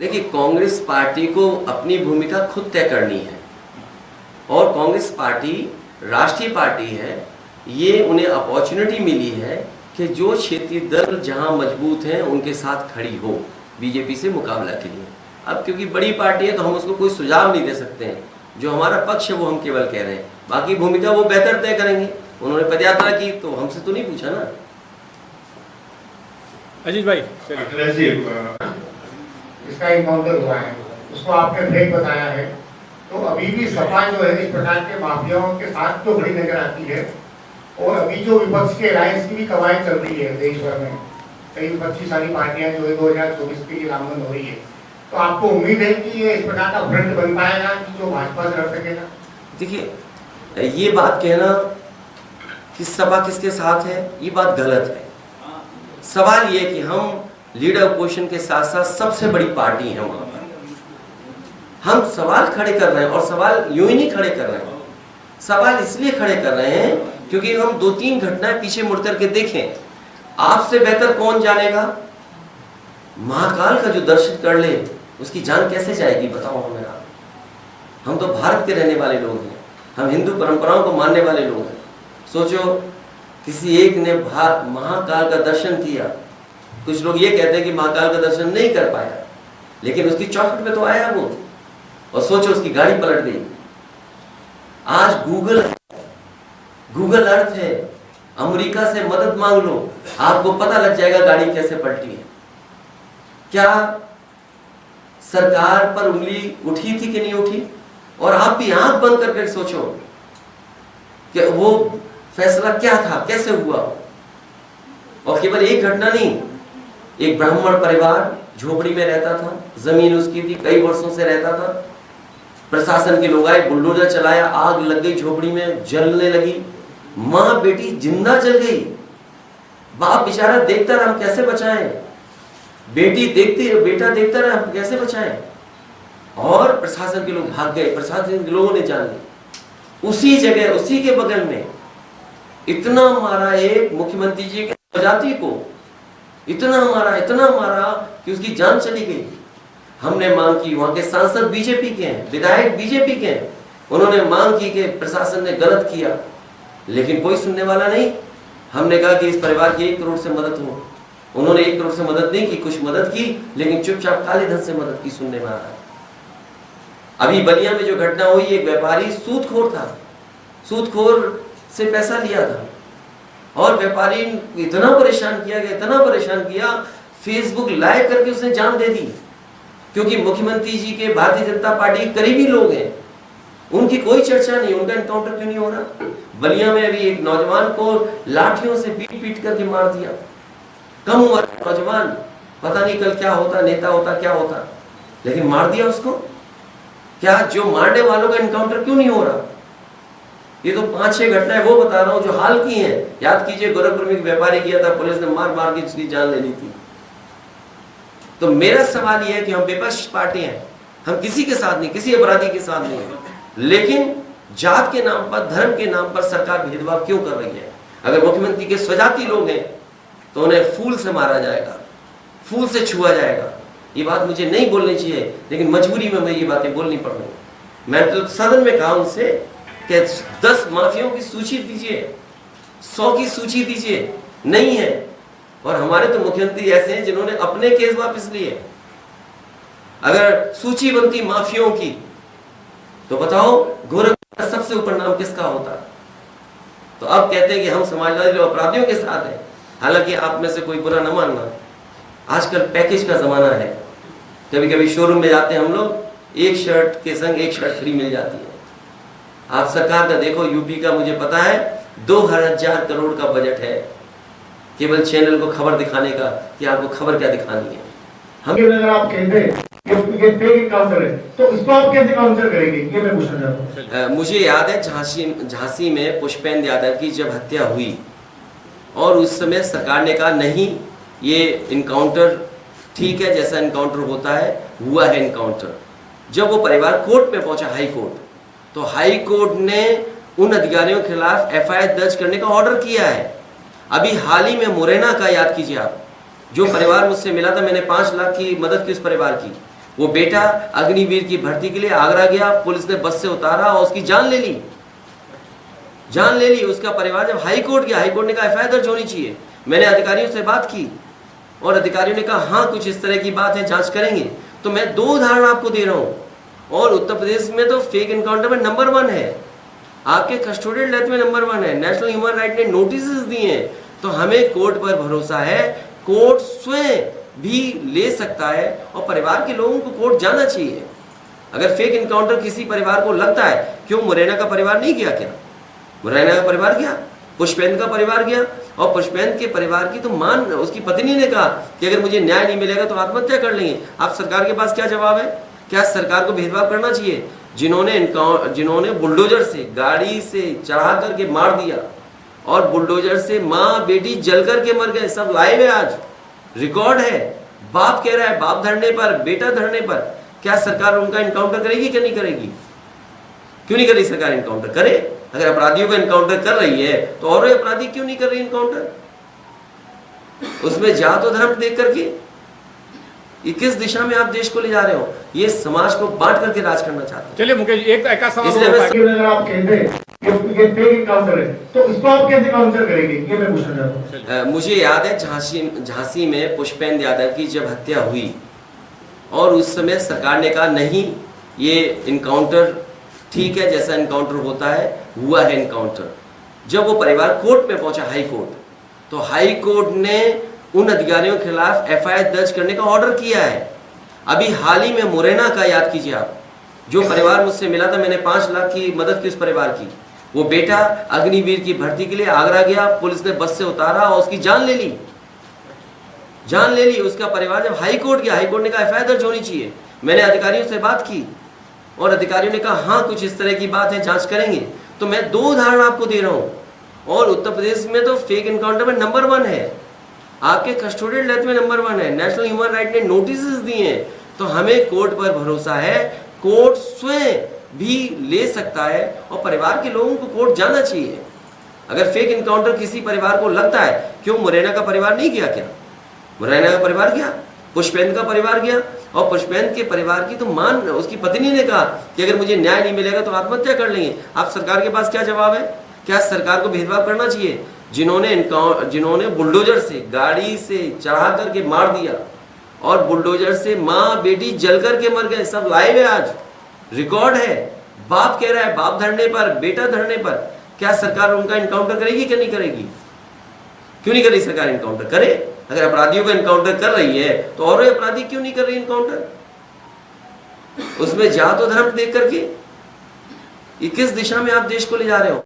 देखिए, कांग्रेस पार्टी को अपनी भूमिका खुद तय करनी है और कांग्रेस पार्टी राष्ट्रीय पार्टी है। ये उन्हें अपॉर्चुनिटी मिली है कि जो क्षेत्रीय दल जहां मजबूत हैं उनके साथ खड़ी हो बीजेपी से मुकाबला के लिए। अब क्योंकि बड़ी पार्टी है तो हम उसको कोई सुझाव नहीं दे सकते हैं, जो हमारा पक्ष है वो हम केवल कह रहे हैं, बाकी भूमिका वो बेहतर तय करेंगे। उन्होंने पदयात्रा की तो हमसे तो नहीं पूछा ना। अजीत भाई, इसका इनकाउंटर हुआ है, उसको आपने फेक बताया है, तो अभी भी सपा जो है इस प्रकार के माफियाओं के साथ तो बड़ी नजर आती है। और अभी जो विपक्ष के अलायंस की भी कवायद चल रही है देश भर में, कई विपक्षी सारी पार्टियां जो है 2024 के लिए नामजद हो रही है, तो आपको उम्मीद है कि ये इस प्रकार का फ्रंट बन पाएगा कि जो भाजपा से लड़ सकेगा? देखिए, ये बात कहना कि सपा किसके साथ है, ये बात गलत है। सवाल ये कि हम लीडर अपोजिशन के साथ साथ सबसे बड़ी पार्टी है वहां पर। हम सवाल खड़े कर रहे हैं और सवाल यूं ही नहीं खड़े कर रहे हैं, सवाल इसलिए खड़े कर रहे हैं क्योंकि हम 2-3 घटनाएं पीछे मुड़ करके देखें। आपसे बेहतर कौन जानेगा, महाकाल का जो दर्शन कर ले उसकी जान कैसे जाएगी, बताओ हमें आप। हम तो भारत के रहने वाले लोग हैं, हम हिंदू परंपराओं को मानने वाले लोग हैं। सोचो, किसी एक ने महाकाल का दर्शन किया, कुछ लोग ये कहते हैं कि महाकाल का दर्शन नहीं कर पाया, लेकिन उसकी चौखट में तो आया वो, और सोचो उसकी गाड़ी पलट गई। आज गूगल अर्थ है, अमेरिका से मदद मांग लो, आपको पता लग जाएगा गाड़ी कैसे पलटी है। क्या सरकार पर उंगली उठी थी कि नहीं उठी? और आप भी आंख बंद करके सोचो कि वो फैसला क्या था, कैसे हुआ। और केवल एक घटना नहीं, एक ब्राह्मण परिवार झोपड़ी में रहता था, जमीन उसकी थी, कई वर्षों से रहता था। प्रशासन के लोग आए, बुलडोजर चलाया, आग लग गई, झोपड़ी में जलने लगी, मां बेटी जिंदा जल गई। बाप बेचारा देखता रहा हम कैसे बचाएं, बेटी देखती है, बेटा देखता रहा हम कैसे बचाएं। और प्रशासन के लोग भाग गए, प्रशासन के लोगों ने जान ली। उसी जगह, उसी के बगल में इतना मारा एक मुख्यमंत्री जी के प्रजाति को, इतना मारा कि उसकी जान चली गई। हमने मांग की, वहां के सांसद बीजेपी के हैं, विधायक बीजेपी के हैं, उन्होंने मांग की कि प्रशासन ने गलत किया, लेकिन कोई सुनने वाला नहीं। हमने कहा कि इस परिवार की 1 करोड़ से मदद हो, उन्होंने 1 करोड़ से मदद नहीं की, कुछ मदद की, लेकिन चुपचाप काले धन से मदद की, सुनने में आ रहा है। अभी बलिया में जो घटना हुई, एक व्यापारी सूदखोर था, सूदखोर से पैसा लिया था, और व्यापारी इतना परेशान किया, फेसबुक लाइव करके उसने जान दे दी। क्योंकि मुख्यमंत्री जी के भारतीय जनता पार्टी के करीबी लोग हैं, उनकी कोई चर्चा नहीं, उनका एनकाउंटर क्यों नहीं हो रहा? बलिया में अभी एक नौजवान को लाठियों से पीट करके मार दिया, कम उम्र नौजवान, पता नहीं कल क्या होता, नेता होता, क्या होता, लेकिन मार दिया उसको। क्या जो मारने वालों का एनकाउंटर क्यों नहीं हो रहा? ये तो 5-6 घटनाएं वो बता रहा हूं जो हाल की हैं। याद कीजिए, गोरखपुर में एक व्यापारी किया था, पुलिस ने मार के उसकी जान ले ली थी। तो मेरा सवाल यह है कि हम विपक्ष पार्टी हैं, हम किसी के साथ नहीं, किसी अपराधी के साथ नहीं है, लेकिन जात के नाम पर, धर्म के नाम पर सरकार भेदभाव क्यों कर रही है? अगर मुख्यमंत्री के स्वजाति लोग हैं तो उन्हें फूल से मारा जाएगा, फूल से छुआ जाएगा। ये बात मुझे नहीं बोलनी चाहिए, लेकिन मजबूरी में मैं ये बातें बोलनी पड़ रही। मैं तो सदन में कहा उनसे कि 10 माफियाओं की सूची दीजिए, 100 की सूची दीजिए, नहीं है। और हमारे तो मुख्यमंत्री ऐसे हैं जिन्होंने अपने केस वापस लिए। अगर सूची बनती माफियाओं की तो बताओ गोरखपुर का सबसे ऊपर नाम किसका होता? तो अब कहते हैं कि हम समाजवादी लोग अपराधियों के साथ हैं। हालांकि आप में से कोई बुरा न मानना, आजकल पैकेज का जमाना है। कभी कभी शोरूम में जाते हैं हम लोग, एक शर्ट के संग एक शर्ट फ्री मिल जाती है। आप सरकार का देखो, यूपी का मुझे पता है 2000 करोड़ का बजट है केवल चैनल को खबर दिखाने का, कि आपको खबर क्या दिखानी है। हम अगर आप कहते हैं ये फेक काउंटर है, तो इसको आप कैसे काउंटर करेंगे, ये मैं पूछना चाहता हूं। मुझे याद है झांसी में पुष्पेंद्र यादव की जब हत्या हुई, और उस समय सरकार ने कहा नहीं, ये इनकाउंटर ठीक है, जैसा इनकाउंटर होता है हुआ है इनकाउंटर। जब वो परिवार कोर्ट में पहुंचा, हाई कोर्ट, तो हाई कोर्ट ने उन अधिकारियों के खिलाफ एफआईआर दर्ज करने का ऑर्डर किया है। अभी हाल ही में मुरैना का याद कीजिए आप, जो परिवार मुझसे मिला था, मैंने 5 लाख की मदद की उस परिवार की, वो बेटा अग्निवीर की भर्ती के लिए आगरा गया, पुलिस ने बस से उतारा और उसकी जान ले ली, जान ले ली। उसका परिवार जब हाई कोर्ट गया, हाई कोर्ट ने कहा एफआईआर दर्ज होनी चाहिए। मैंने अधिकारियों से बात की और अधिकारियों ने कहा हाँ कुछ इस तरह की बात है, जांच करेंगे। तो मैं 2 उदाहरण आपको दे रहा हूँ, और उत्तर प्रदेश में तो फेक एनकाउंटर में नंबर 1 है, आपके कस्टोडियल डेथ में नंबर 1 है। नेशनल ह्यूमन राइट ने नोटिस दिए हैं। तो हमें कोर्ट पर भरोसा है, कोर्ट स्वयं भी ले सकता है और परिवार के लोगों को कोर्ट जाना चाहिए। अगर फेक एनकाउंटर किसी परिवार को लगता है, क्यों मुरैना का परिवार नहीं गया? क्या मुरैना का परिवार गया, पुष्पेंद्र का परिवार गया, और पुष्पेंद्र के परिवार की तो उसकी पत्नी ने कहा कि अगर मुझे न्याय नहीं मिलेगा तो आत्महत्या कर लेंगे। आप सरकार के पास क्या जवाब है? क्या सरकार को भेदभाव करना चाहिए? जिन्होंने बुलडोजर से गाड़ी से चढ़ा करके मार दिया और बुलडोजर से माँ बेटी जल करके मर गए, सब लाइव है, आज रिकॉर्ड है। बाप कह रहा है, बाप धरने पर, बेटा धरने पर, क्या सरकार उनका एनकाउंटर करेगी कि नहीं करेगी? क्यों नहीं करेगी सरकार एनकाउंटर? करे। अगर अपराधियों को एनकाउंटर कर रही है तो और अपराधी क्यों नहीं कर रही एनकाउंटर? उसमें जात और धर्म देख करके ये किस दिशा में आप देश को ले जा रहे हो? ये समाज को बांट करके राज करना चाहते हैं। चलिए मुकेश, एक एक सवाल अगर आप कहते हैं ये फेक एनकाउंटर है तो इसको आप कैसे काउंटर करेंगे, ये मैं पूछना चाहता हूँ। मुझे याद है झांसी में पुष्पेंद्र यादव की जब हत्या हुई और उस समय सरकार ने कहा नहीं, ये इनकाउंटर ठीक है, जैसा इनकाउंटर होता है हुआ है इनकाउंटर। जब वो परिवार कोर्ट में पहुंचा, हाई कोर्ट, तो हाई कोर्ट ने उन अधिकारियों के खिलाफ एफआईआर दर्ज करने का ऑर्डर किया है। अभी हाल ही में मुरैना का याद कीजिए आप, जो परिवार मुझसे मिला था, मैंने 5 लाख की मदद की उस परिवार की। वो बेटा अग्निवीर की भर्ती के लिए आगरा गया, पुलिस ने बस से उतारा और उसकी जान ले ली, जान ले ली। उसका परिवार जब हाई कोर्ट गया, हाई कोर्ट ने कहा एफआईआर दर्ज होनी चाहिए। मैंने अधिकारियों से बात की और अधिकारियों ने कहा हाँ कुछ इस तरह की बात है, जांच करेंगे। तो मैं 2 उदाहरण आपको दे रहा हूँ, और उत्तर प्रदेश में तो फेक एनकाउंटर में नंबर 1 है, आपके कस्टोडियल डेथ में नंबर 1 है। नेशनल ह्यूमन राइट ने नोटिस दिए हैं। तो हमें कोर्ट पर भरोसा है, कोर्ट स्वयं भी ले सकता है और परिवार के लोगों को कोर्ट जाना चाहिए। अगर फेक एनकाउंटर किसी परिवार को लगता है, क्यों मुरैना का परिवार नहीं गया? क्या मुरैना का परिवार गया, पुष्पेंद्र का परिवार गया, और पुष्पेंद्र के परिवार की तो उसकी पत्नी ने कहा कि अगर मुझे न्याय नहीं मिलेगा तो आत्महत्या कर लेंगे। आप सरकार के पास क्या जवाब है? क्या सरकार को भेदभाव करना चाहिए? जिन्होंने बुलडोजर से गाड़ी से चढ़ा करके मार दिया और बुलडोजर से माँ बेटी जल करके मर गए, सब लाइव है, आज रिकॉर्ड है। बाप कह रहा है, बाप धरने पर, बेटा धरने पर, क्या सरकार उनका एनकाउंटर करेगी कि नहीं करेगी? क्यों नहीं कर रही सरकार एनकाउंटर? करे। अगर अपराधियों को एनकाउंटर कर रही है तो और अपराधी क्यों नहीं कर रही एनकाउंटर? उसमें जात और धर्म देख करके ये किस दिशा में आप देश को ले जा रहे हो?